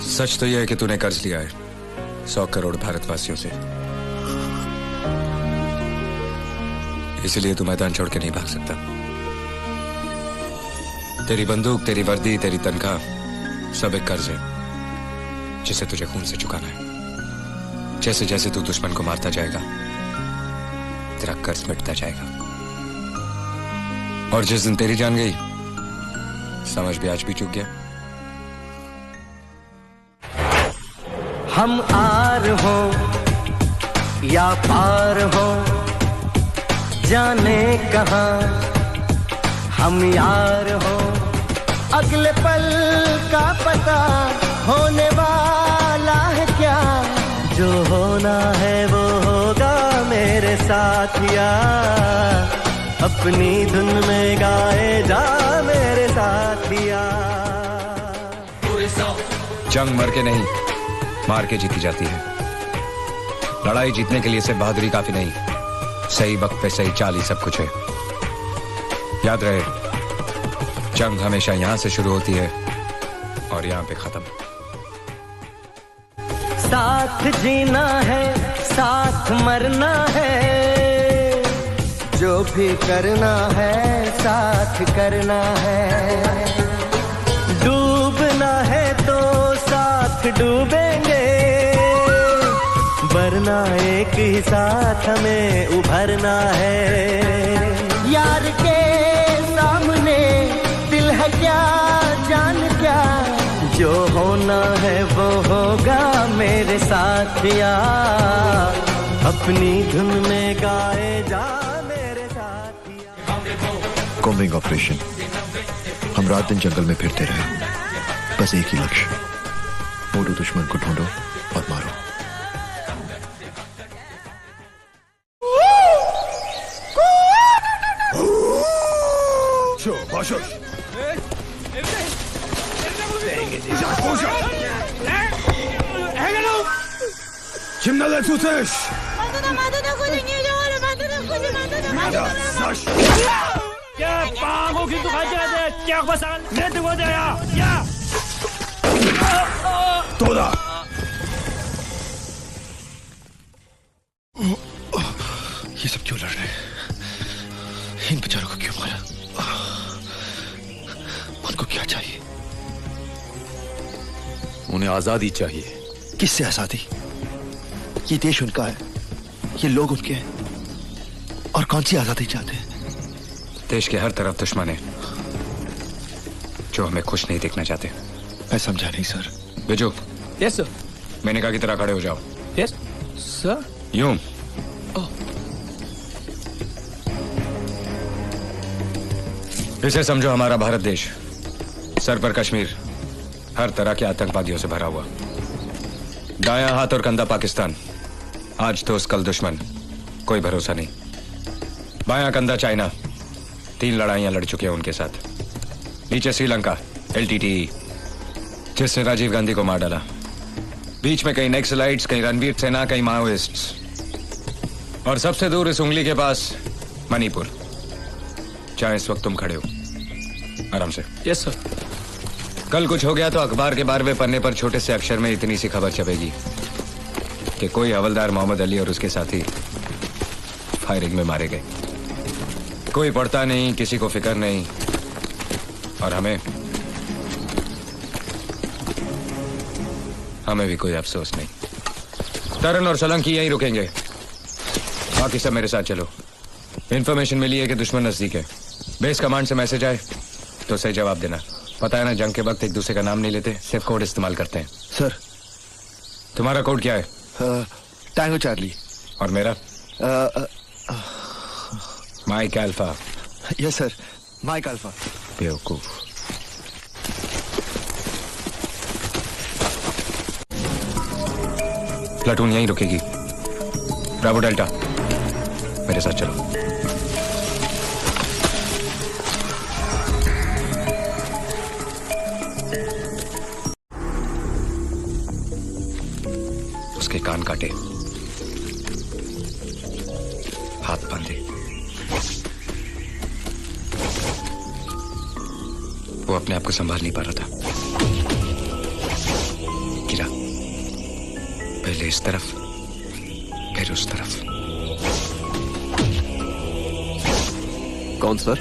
सच तो यह है कि तूने कर्ज लिया है 100 करोड़ भारतवासियों से, इसलिए तू मैदान छोड़ के नहीं भाग सकता। तेरी बंदूक, तेरी वर्दी, तेरी तनख्वाह सब एक कर्ज है जिसे तुझे खून से चुकाना है। जैसे जैसे तू दुश्मन को मारता जाएगा तेरा कर्ज मिटता जाएगा, और जिस दिन तेरी जान गई समझ भी आज भी चूक गया। हम आर हो या पार हो जाने कहां हम यार हो, अगले पल का पता होने वाला है क्या, जो होना है वो होगा मेरे साथिया, अपनी धुन में गाए जा मेरे साथिया। जंग मर के नहीं मार के जीती जाती है। लड़ाई जीतने के लिए सिर्फ बहादुरी काफी नहीं, सही वक्त पे सही चाल ही सब कुछ है। याद रहे, जंग हमेशा यहां से शुरू होती है और यहां पे खत्म। साथ जीना है साथ मरना है, जो भी करना है साथ करना है, डूबना है तो साथ डूबेंगे, वरना एक ही साथ हमें उभरना है। यार के सामने दिल है क्या जान क्या, जो होना है वो होगा मेरे साथिया, अपनी धुन में गाए जा मेरे साथिया। Combing operation. हम रात दिन जंगल में फिरते रहे, बस एक ही लक्ष्य, मोटू दुश्मन को ढूंढो और मारो। Kimlerle tutuş? Ya, bang,我跟住快啲啊！腳不散，你對我哋啊！呀！多大？ये सब क्यों लड़ रहे हैं? इन बेचारों को क्यों मारा? उनको क्या चाहिए? उन्हें आजादी चाहिए। किससे आजादी? ये देश उनका है, ये लोग उनके हैं, और कौन सी आजादी चाहते हैं? देश के हर तरफ दुश्मन है जो हमें खुश नहीं देखना चाहते। मैं समझा नहीं सर। बिजू। Yes sir. मैंने कहा की तरह खड़े हो जाओ। Yes sir. यूं। इसे समझो हमारा भारत देश, सर पर कश्मीर, हर तरह के आतंकवादियों से भरा हुआ, दायां हाथ और कंधा पाकिस्तान, आज दोस्त कल दुश्मन, कोई भरोसा नहीं। बायां कंधा चाइना, 3 लड़ाइयां लड़ चुके हैं उनके साथ। नीचे श्रीलंका, LTTE, जिसने राजीव गांधी को मार डाला। बीच में कई नक्सलाइट्स, कई रणवीर सेना, कई माओइस्ट्स, और सबसे दूर इस उंगली के पास मणिपुर, जहां इस वक्त तुम खड़े हो। आराम से। Yes sir. कल कुछ हो गया तो अखबार के 12वें पन्ने पर छोटे से अक्षर में इतनी सी खबर छपेगी कि कोई हवलदार मोहम्मद अली और उसके साथी फायरिंग में मारे गए। कोई पढ़ता नहीं, किसी को फिक्र नहीं, और हमें भी कोई अफसोस नहीं। तरन और सोलंकी यहीं रुकेंगे, बाकी सब मेरे साथ चलो। इंफॉर्मेशन मिली है कि दुश्मन नजदीक है। बेस कमांड से मैसेज आए तो सही जवाब देना। पता है ना, जंग के वक्त एक दूसरे का नाम नहीं लेते, सिर्फ कोड इस्तेमाल करते हैं। सर। तुम्हारा कोड क्या है? Tango Charlie. और मेरा? Mike alpha. Yes sir, Mike alpha. बेवकूफ। प्लाटून यहीं रुकेगी। ब्रावो डेल्टा, मेरे साथ चलो। उसके कान काटे, हाथ बांधे। वो अपने आप को संभाल नहीं पा रहा था। पहले इस तरफ फिर उस तरफ। कौन सर?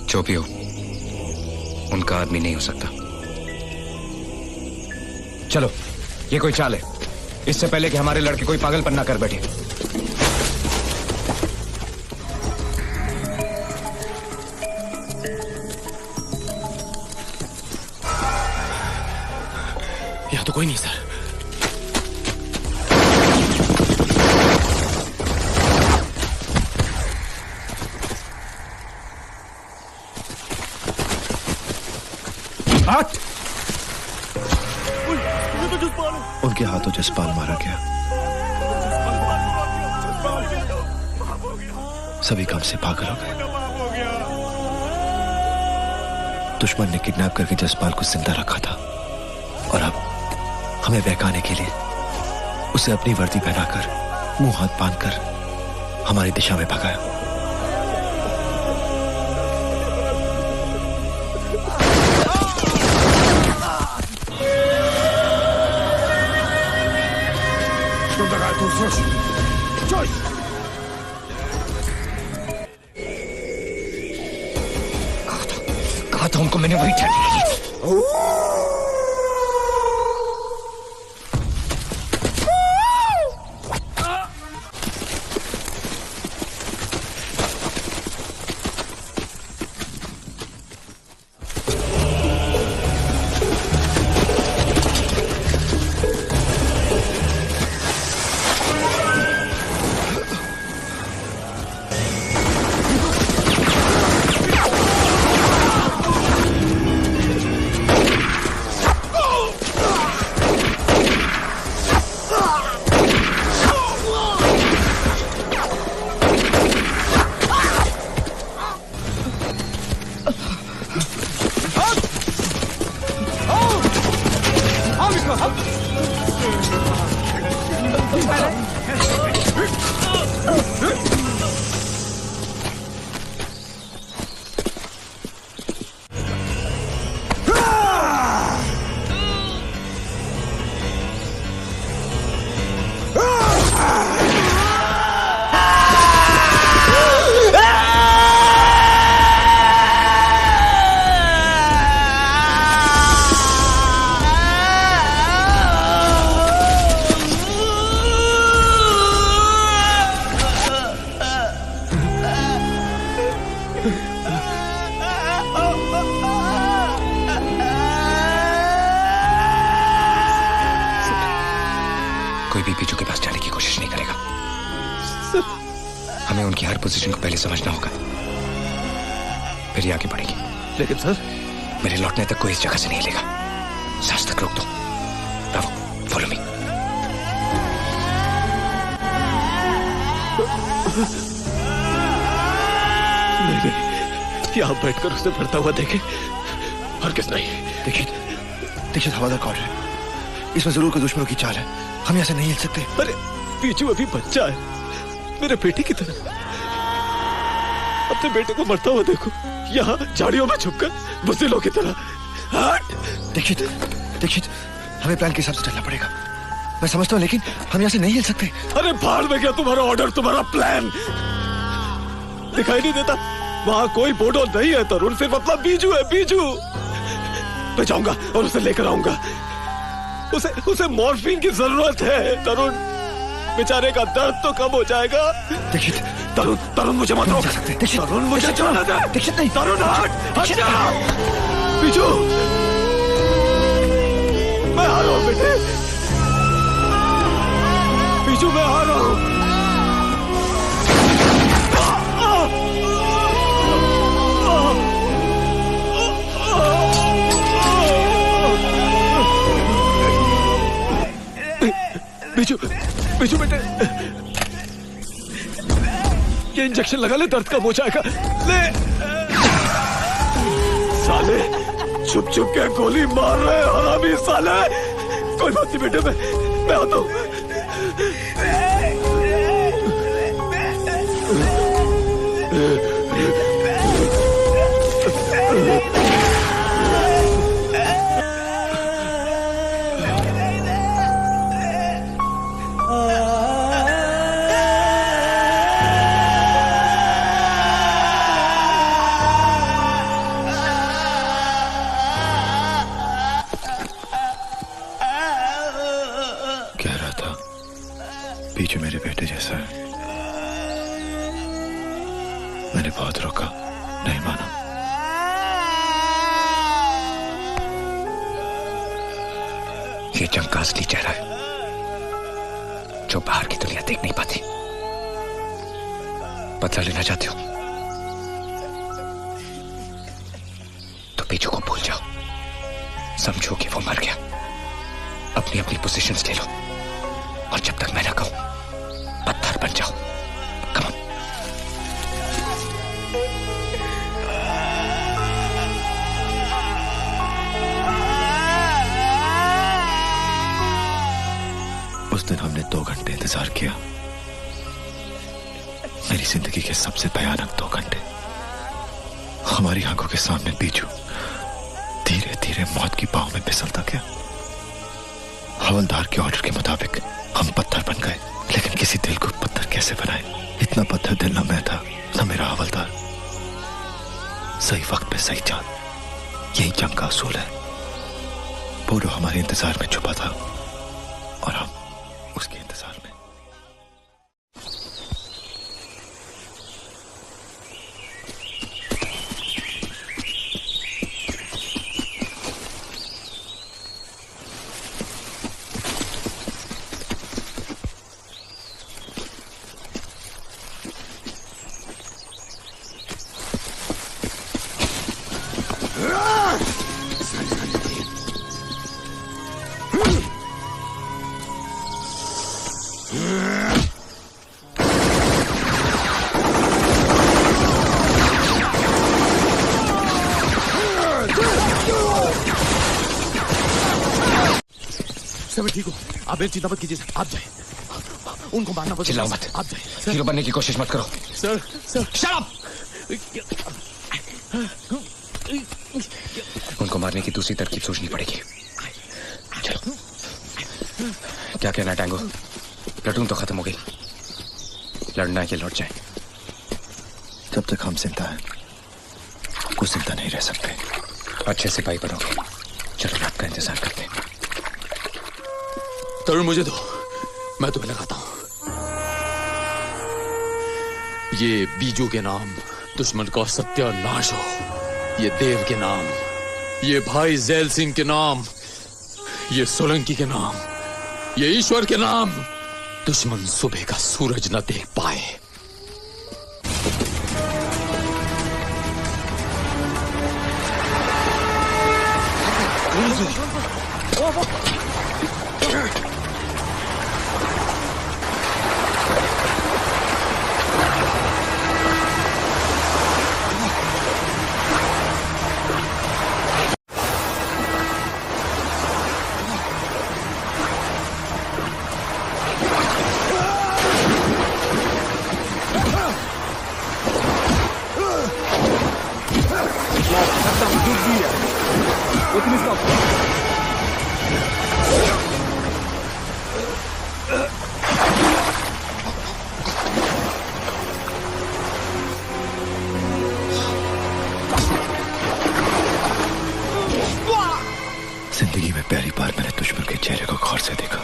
जो भी हो, उनका आदमी नहीं हो सकता। चलो, ये कोई चाल है, इससे पहले कि हमारे लड़के कोई पागलपन ना कर बैठे। यहाँ तो कोई नहीं सर। हाथ! उनके हाथों जसपाल मारा गया। सभी काम से पागल हो गए। दुश्मन ने किडनैप करके जसपाल को जिंदा रखा था और अब हमें बहकाने के लिए उसे अपनी वर्दी पहनाकर मुंह हाथ बांधकर हमारी दिशा में भगाया। कहा था उनको मैंने, वही ठहरी। कोई भी पीछू के पास जाने की कोशिश नहीं करेगा। हमें उनकी हर पोजीशन को पहले समझना होगा, फिर ही आगे बढ़ेगी। लेकिन सर, मेरे लौटने तक कोई इस जगह से नहीं लेगा। सांस तक रोक दो। Bravo, follow me. नहीं, यहाँ बैठकर उसे मरता हुआ देखे और किस नहीं। देखिए हवादार कौन है, इसमें जरूर कोई दुश्मनों की चाल है। हम ऐसे नहीं हिल सकते। अरे पीछू अभी बच्चा है, मेरे बेटे की तरह। अपने बेटे को मरता हुआ देखो, यहाँ झाड़ियों में छुपकर बुज़दिलों की तरह। दीक्षित, हमें प्लान के हिसाब से चलना पड़ेगा। मैं समझता हूँ, लेकिन हम यहाँ से नहीं हिल सकते। अरे भाड़ में गया तुम्हारा ऑर्डर, तुम्हारा प्लान दिखाई नहीं देता। वहाँ कोई बोडो नहीं है तरुण, सिर्फ अपना बीजू है, बीजू। मैं जाऊंगा और उसे लेकर आऊंगा। उसे मॉर्फिन की जरूरत है तरुण, बेचारे का दर्द तो कम हो जाएगा। दीक्षित, तरुण मुझे मत रोक। तरुण मुझे जाने दे। दीक्षित नहीं। तरुण हट जा। बीजू, मैं आ रहा हूँ बेटे। बीजू, मैं आ रहा हूँ। बीजू बेटे, ये इंजेक्शन लगा ले, दर्द कम हो जाएगा। ले साले, छुप के गोली मार रहे हरामी साले। कोई बात नहीं बेटे, मैं आता हूँ। बीजू मेरे बेटे जैसा है। मैंने बहुत रोका, नहीं माना। ये जंग का असली चेहरा है जो बाहर की दुनिया देख नहीं पाती। बदला लेना चाहते हो तो बीजू को भूल जाओ, समझो कि वो मर गया। अपनी अपनी पोजीशंस ले लो और जब तक मैं ना कहूं पत्थर बन जाओ। Come on. उस दिन हमने 2 घंटे इंतजार किया, मेरी जिंदगी के सबसे भयानक 2 घंटे। हमारी आंखों के सामने बीजू धीरे धीरे मौत की पांव में फिसलता गया। हवलदार के ऑर्डर के मुताबिक हम पत्थर बन गए, लेकिन किसी दिल को पत्थर कैसे बनाए? इतना पत्थर दिल ना मैं था ना मेरा हवलदार। सही वक्त पे सही जान, यही जंग का असूल है। बोडो हमारे इंतजार में छुपा था और हम उसके इंतजार में। सर मैं ठीक हूँ, आप चिंता मत कीजिए। आप जाए, उनको मारना पड़ेगा। चिल्लाओ मत, आप जाए। हीरो बनने की कोशिश मत करो। Sir sir shut up. उनको मारने की दूसरी तरकीब सोचनी पड़ेगी। चलो। क्या कहना टैंगो? प्लेटून तो खत्म हो गई, लड़ना है कि लौट जाए? जब तक हम जिंदा हैं कुछ जिंदा नहीं रह सकते। अच्छे सिपाही बनोगे। चलो रात का इंतजार करते हैं। तरुण मुझे दो, मैं तुम्हें लगाता हूं। ये बीजू के नाम दुश्मन का सत्यानाश हो, ये देव के नाम, ये भाई जैल सिंह के नाम, ये सोलंकी के नाम, ये ईश्वर के नाम। दुश्मन सुबह का सूरज न देख पाए। जिंदगी में पहली बार मैंने दुश्मन के चेहरे को गौर से देखा।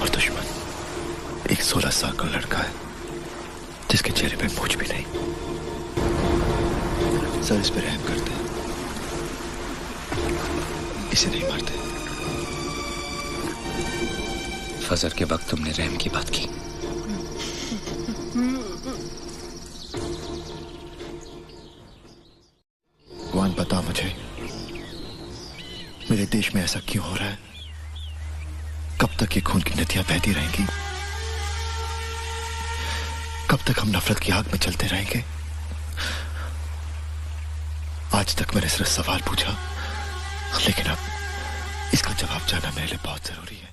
और दुश्मन एक 16 साल का लड़का है जिसके चेहरे पे मूंछ भी नहीं। सर इस पे रहम करते हैं, इसे नहीं मारते। फजर के वक्त तुमने रहम की बात की। वान बता मुझे, मेरे देश में ऐसा क्यों हो रहा है? कब तक ये खून की नदियां बहती रहेंगी? कब तक हम नफरत की आग में चलते रहेंगे? आज तक मैंने सिर्फ सवाल पूछा, लेकिन अब इसका जवाब जानना मेरे लिए बहुत जरूरी है।